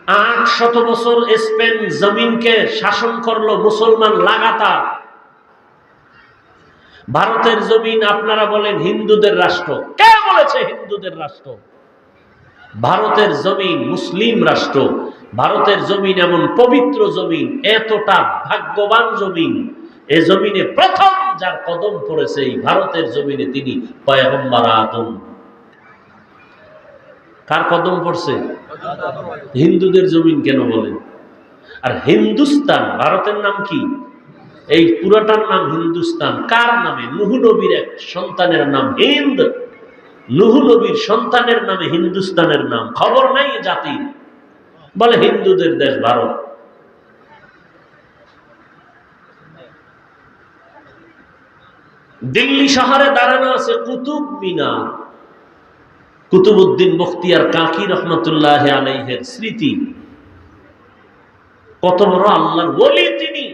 800 বছর স্পেন জমিনকে শাসন করলো মুসলমান লাগাতার। ভারতের জমিন আপনারা বলেন হিন্দুদের রাষ্ট্র, কে বলেছে হিন্দুদের রাষ্ট্র? ভারতের জমিন মুসলিম রাষ্ট্র। ভারতের জমিন এমন পবিত্র জমিন, এতটা ভাগ্যবান জমিন। এই জমিনে প্রথম যার কদম পড়েছে এই ভারতের জমিনে তিনি পয়গম্বর আদম। কার কদম পড়ছে? হিন্দুদের জমিন কেন বলেন? আর হিন্দুস্তান, ভারতের নাম কি? এই পুরোটার নাম হিন্দুস্তান। কার নামে? নূহ নবীর এক সন্তানের নাম হিন্দ। নূহ নবীর সন্তানের নামে হিন্দুস্তানের নাম। খবর নাই জাতি, বলে হিন্দুদের দেশ ভারত। দিল্লি শহরে দাঁড়ানো আছে কুতুব মিনার, কুতুবউদ্দিন বখতিয়ার কাকি রহমতুল্লাহ আলাইহির স্মৃতি। কত বড় আল্লাহর ওলি তিনি।